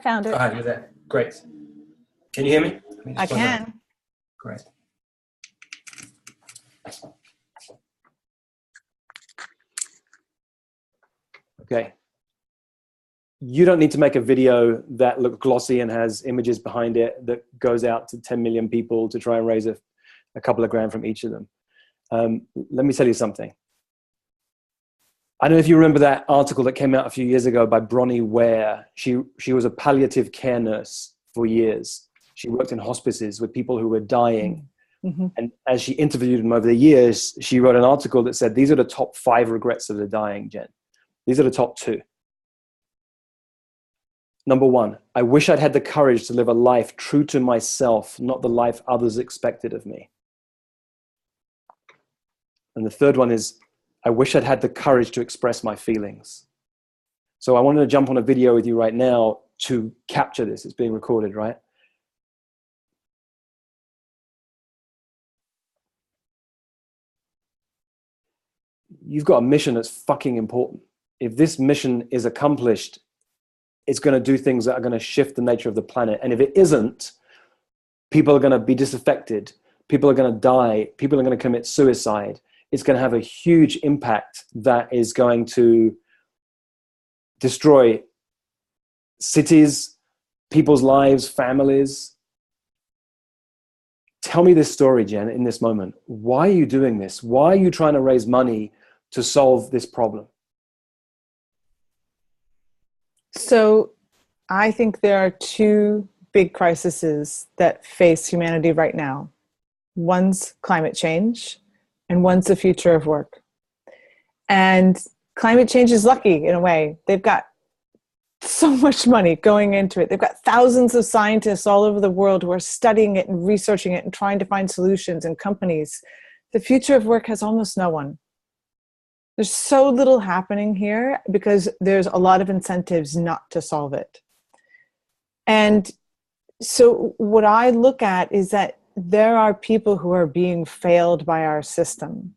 found it. Ah, you're there. Great. Can you hear me? I can. Great. Okay. You don't need to make a video that looks glossy and has images behind it that goes out to 10 million people to try and raise a couple of grand from each of them. Let me tell you something. I don't know if you remember that article that came out a few years ago by Bronnie Ware. She was a palliative care nurse for years. She worked in hospices with people who were dying. Mm-hmm. And as she interviewed them over the years, she wrote an article that said, these are the top 5 regrets of the dying, Jen. These are the top 2. Number 1, I wish I'd had the courage to live a life true to myself, not the life others expected of me. And the third one is, I wish I'd had the courage to express my feelings. So I wanted to jump on a video with you right now to capture this. It's being recorded, right? You've got a mission that's fucking important. If this mission is accomplished, it's going to do things that are going to shift the nature of the planet. And if it isn't, people are going to be disaffected. People are going to die. People are going to commit suicide. It's going to have a huge impact that is going to destroy cities, people's lives, families. Tell me this story, Jen, in this moment. Why are you doing this? Why are you trying to raise money to solve this problem? So I think there are 2 big crises that face humanity right now. One's climate change, and one's the future of work. And climate change is lucky in a way. They've got so much money going into it. They've got thousands of scientists all over the world who are studying it and researching it and trying to find solutions, and companies. The future of work has almost no one. There's so little happening here because there's a lot of incentives not to solve it. And so what I look at is that there are people who are being failed by our system.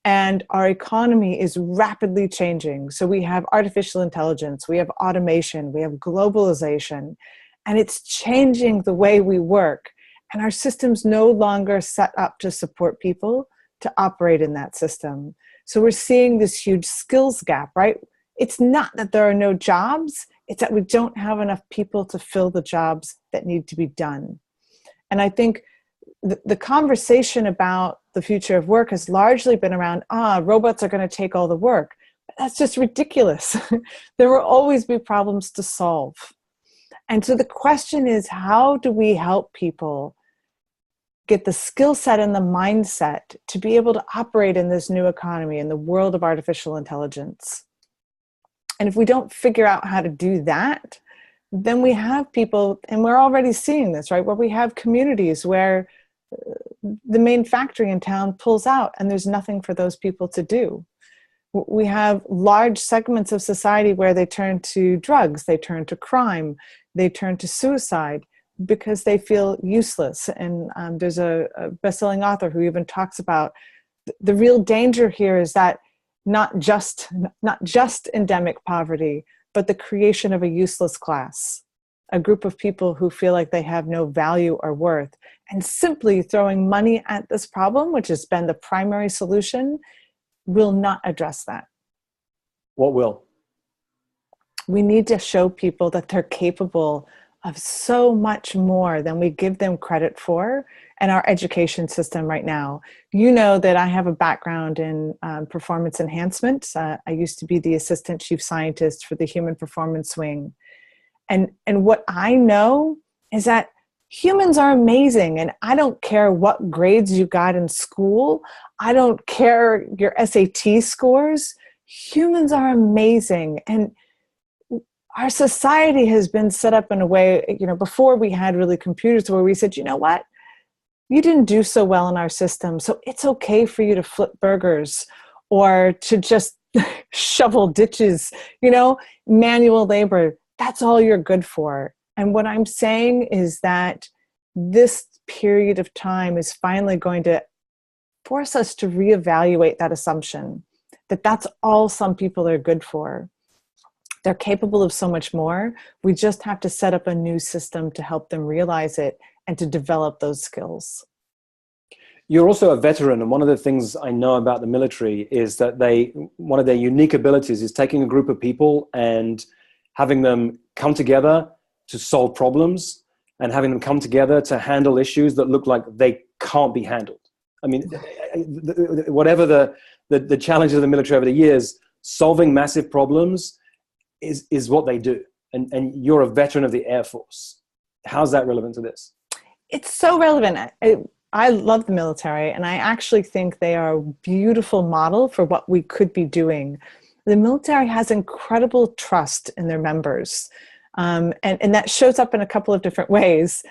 And our economy is rapidly changing. So we have artificial intelligence, we have automation, we have globalization, and it's changing the way we work. And our system's no longer set up to support people to operate in that system. So we're seeing this huge skills gap, right? It's not that there are no jobs, it's that we don't have enough people to fill the jobs that need to be done. And I think the conversation about the future of work has largely been around, robots are going to take all the work. But that's just ridiculous. There will always be problems to solve. And so the question is, how do we help people get the skill set and the mindset to be able to operate in this new economy, in the world of artificial intelligence? And if we don't figure out how to do that, then we have people, and we're already seeing this, right? Where we have communities where the main factory in town pulls out and there's nothing for those people to do. We have large segments of society where they turn to drugs, they turn to crime, they turn to suicide because they feel useless. And there's a best-selling author who even talks about the real danger here is that not just endemic poverty, but the creation of a useless class, a group of people who feel like they have no value or worth. And simply throwing money at this problem, which has been the primary solution, will not address that. What will? We need to show people that they're capable of so much more than we give them credit for in our education system right now. You know that I have a background in performance enhancement. I used to be the assistant chief scientist for the human performance wing. And what I know is that humans are amazing, and I don't care what grades you got in school. I don't care your SAT scores. Humans are amazing. And our society has been set up in a way, before we had really computers, where we said, you know what? You didn't do so well in our system, so it's okay for you to flip burgers or to just shovel ditches, manual labor. That's all you're good for. And what I'm saying is that this period of time is finally going to force us to reevaluate that assumption, that that's all some people are good for. They're capable of so much more. We just have to set up a new system to help them realize it and to develop those skills. You're also a veteran, and one of the things I know about the military is that one of their unique abilities is taking a group of people and having them come together to solve problems, and having them come together to handle issues that look like they can't be handled. I mean, whatever the challenges of the military over the years, solving massive problems is what they do. And you're a veteran of the Air Force. How's that relevant to this? It's so relevant. I love the military, and I actually think they are a beautiful model for what we could be doing. The military has incredible trust in their members, and that shows up in a couple of different ways.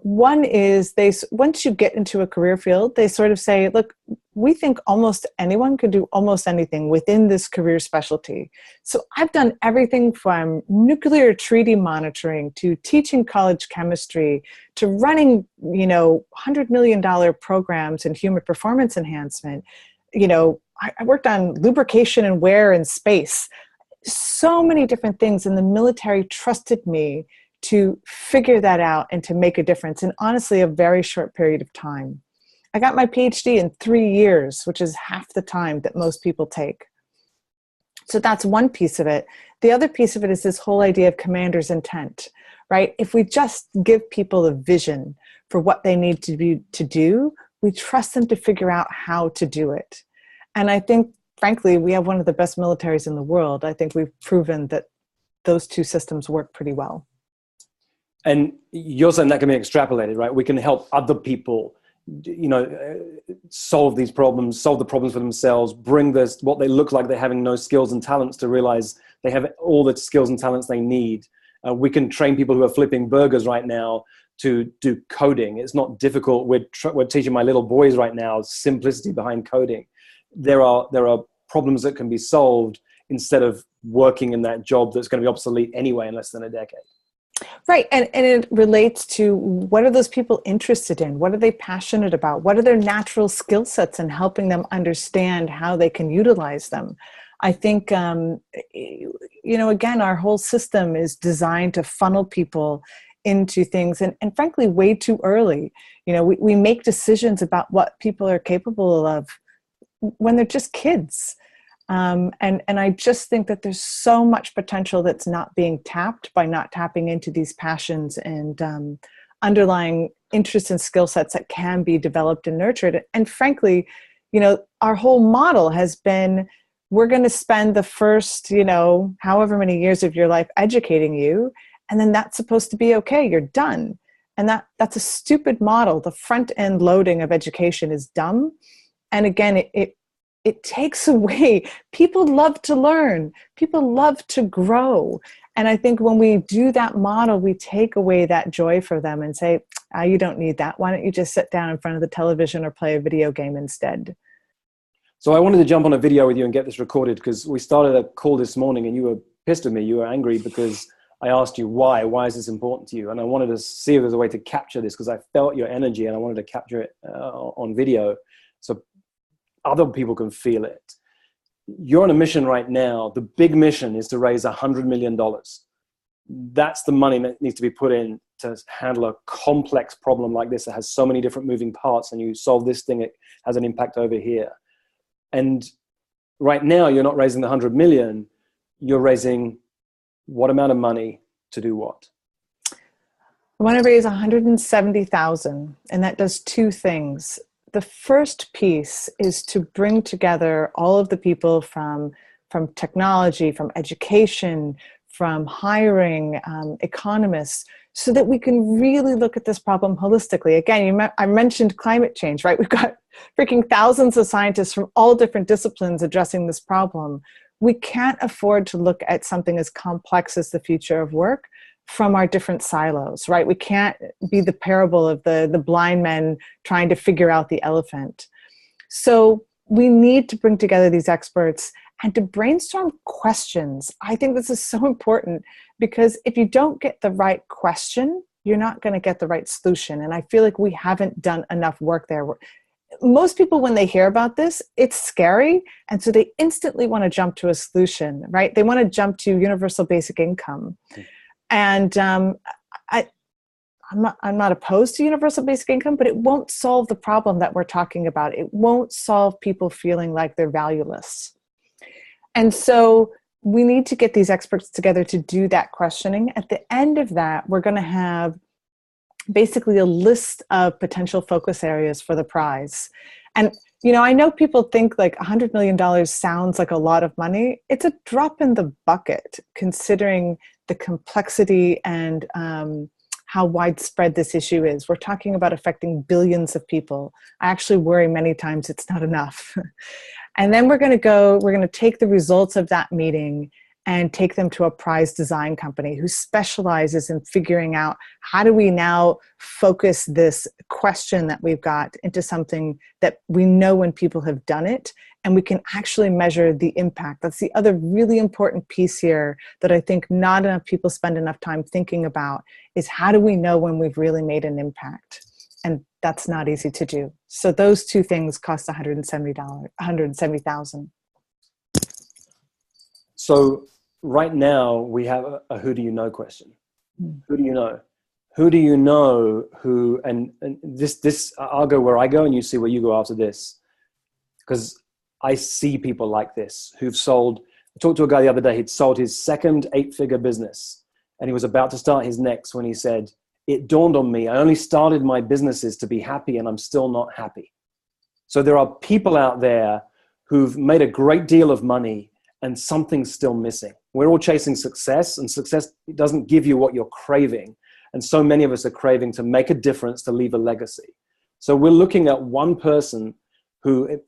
One is once you get into a career field, they sort of say, look, we think almost anyone could do almost anything within this career specialty. So I've done everything from nuclear treaty monitoring to teaching college chemistry to running, $100 million programs in human performance enhancement. I worked on lubrication and wear in space. So many different things, and the military trusted me to figure that out and to make a difference in honestly a very short period of time. I got my PhD in 3 years, which is half the time that most people take. So that's one piece of it. The other piece of it is this whole idea of commander's intent, right? If we just give people a vision for what they need to do, we trust them to figure out how to do it. And I think, frankly, we have one of the best militaries in the world. I think we've proven that those two systems work pretty well. And you're saying that can be extrapolated, right? We can help other people, solve these problems, solve the problems for themselves, bring what they look like they're having no skills and talents to realize they have all the skills and talents they need. We can train people who are flipping burgers right now to do coding. It's not difficult. We're teaching my little boys right now simplicity behind coding. There are problems that can be solved instead of working in that job that's going to be obsolete anyway in less than a decade. Right. And it relates to what are those people interested in? What are they passionate about? What are their natural skill sets, and helping them understand how they can utilize them? I think, again, our whole system is designed to funnel people into things, and frankly, way too early. We make decisions about what people are capable of when they're just kids. And I just think that there's so much potential that's not being tapped by not tapping into these passions and underlying interests and skill sets that can be developed and nurtured. And frankly, our whole model has been, we're going to spend the first, however many years of your life educating you, and then that's supposed to be okay. You're done. And that's a stupid model. The front end loading of education is dumb. And again, it takes away. People love to learn. People love to grow. And I think when we do that model, we take away that joy for them and say, you don't need that. Why don't you just sit down in front of the television or play a video game instead? So I wanted to jump on a video with you and get this recorded, because we started a call this morning and you were pissed at me. You were angry because I asked you why is this important to you? And I wanted to see if there's a way to capture this, because I felt your energy and I wanted to capture it on video so other people can feel it. You're on a mission right now. The big mission is to raise $100 million. That's the money that needs to be put in to handle a complex problem like this that has so many different moving parts, and you solve this thing, it has an impact over here. And right now you're not raising the 100 million, you're raising what amount of money to do what? I want to raise 170,000, and that does two things. The first piece is to bring together all of the people from technology, from education, from hiring, economists, so that we can really look at this problem holistically. Again, I mentioned climate change, right? We've got freaking thousands of scientists from all different disciplines addressing this problem. We can't afford to look at something as complex as the future of work from our different silos, right? We can't be the parable of the blind men trying to figure out the elephant. So we need to bring together these experts and to brainstorm questions. I think this is so important, because if you don't get the right question, you're not going to get the right solution. And I feel like we haven't done enough work there. most people, when they hear about this, it's scary. And so they instantly want to jump to a solution, right? They want to jump to universal basic income. And I'm not opposed to universal basic income, but it won't solve the problem that we're talking about. It won't solve people feeling like they're valueless. And so we need to get these experts together to do that questioning. At the end of that, we're going to have basically a list of potential focus areas for the prize. And, I know people think like $100 million sounds like a lot of money. It's a drop in the bucket, considering the complexity and how widespread this issue is. We're talking about affecting billions of people. I actually worry many times it's not enough. And then we're going to take the results of that meeting and take them to a prize design company who specializes in figuring out how do we now focus this question that we've got into something that we know when people have done it, and we can actually measure the impact. That's the other really important piece here that I think not enough people spend enough time thinking about, is how do we know when we've really made an impact? And that's not easy to do. So those two things cost $170,000. So right now we have a who do you know question. Who do you know? Who do you know who, and this, I'll go where I go and you see where you go after this. Because I see people like this who've sold, I talked to a guy the other day, he'd sold his second 8-figure business and he was about to start his next when he said, it dawned on me, I only started my businesses to be happy and I'm still not happy. So there are people out there who've made a great deal of money and something's still missing. We're all chasing success, and success doesn't give you what you're craving. And so many of us are craving to make a difference, to leave a legacy. So we're looking at one person who,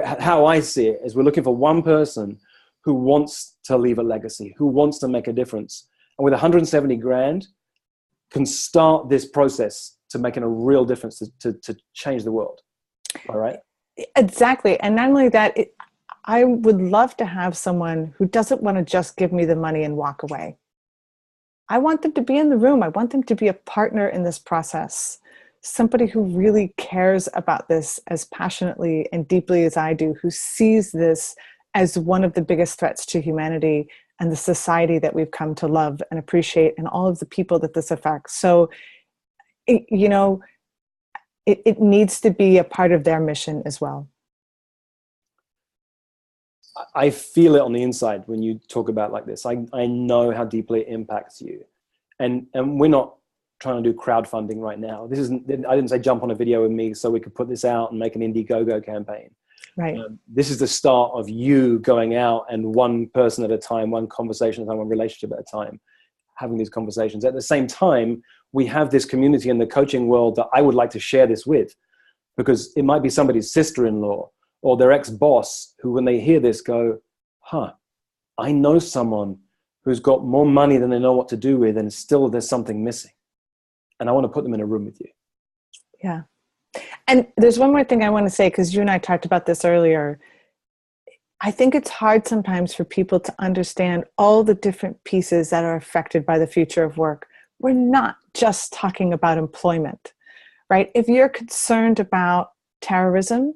how I see it is we're looking for one person who wants to leave a legacy, who wants to make a difference. And with 170 grand, can start this process to making a real difference to change the world. All right? Exactly. And not only that, I would love to have someone who doesn't want to just give me the money and walk away. I want them to be in the room. I want them to be a partner in this process. Somebody who really cares about this as passionately and deeply as I do, who sees this as one of the biggest threats to humanity and the society that we've come to love and appreciate, and all of the people that this affects. So, it needs to be a part of their mission as well. I feel it on the inside when you talk about like this. I know how deeply it impacts you. And we're not trying to do crowdfunding right now. This isn't, I didn't say jump on a video with me so we could put this out and make an Indiegogo campaign. Right. This is the start of you going out and one person at a time, one conversation at a time, one relationship at a time, having these conversations. At the same time, we have this community in the coaching world that I would like to share this with, because it might be somebody's sister-in-law or their ex-boss who, when they hear this, go, I know someone who's got more money than they know what to do with, and still there's something missing. And I want to put them in a room with you. Yeah. And there's one more thing I want to say, because you and I talked about this earlier. I think it's hard sometimes for people to understand all the different pieces that are affected by the future of work. We're not just talking about employment, right? If you're concerned about terrorism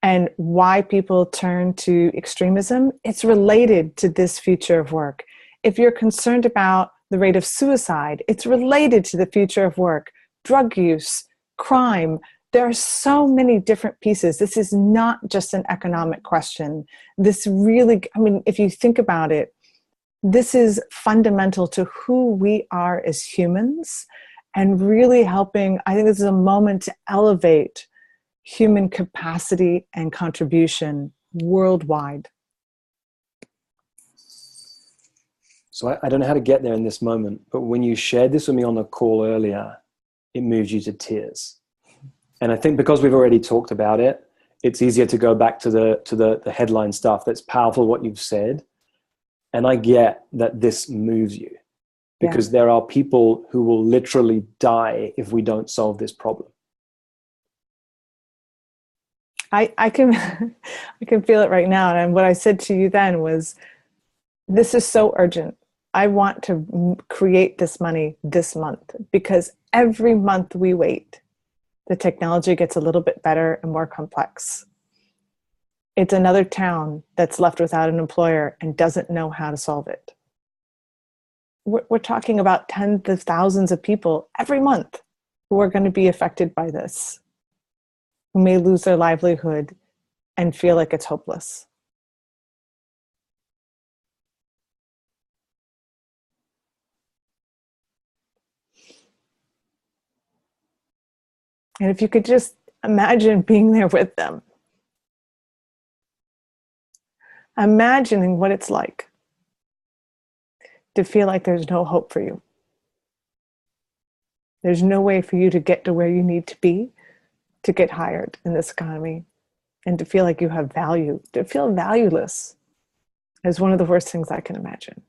and why people turn to extremism, it's related to this future of work. If you're concerned about the rate of suicide, it's related to the future of work. Drug use, crime, there are so many different pieces. This is not just an economic question. This really, if you think about it, this is fundamental to who we are as humans, and really helping, I think this is a moment to elevate human capacity and contribution worldwide. So I don't know how to get there in this moment, but when you shared this with me on the call earlier, it moved you to tears. And I think because we've already talked about it, it's easier to go back to the headline stuff that's powerful, what you've said. And I get that this moves you, because there are people who will literally die if we don't solve this problem. I can feel it right now. And what I said to you then was, this is so urgent. I want to create this money this month, because every month we wait, The technology gets a little bit better and more complex. It's another town that's left without an employer and doesn't know how to solve it. We're talking about tens of thousands of people every month who are going to be affected by this, who may lose their livelihood and feel like it's hopeless. And if you could just imagine being there with them, imagining what it's like to feel like there's no hope for you. There's no way for you to get to where you need to be to get hired in this economy, and to feel like you have value, to feel valueless is one of the worst things I can imagine.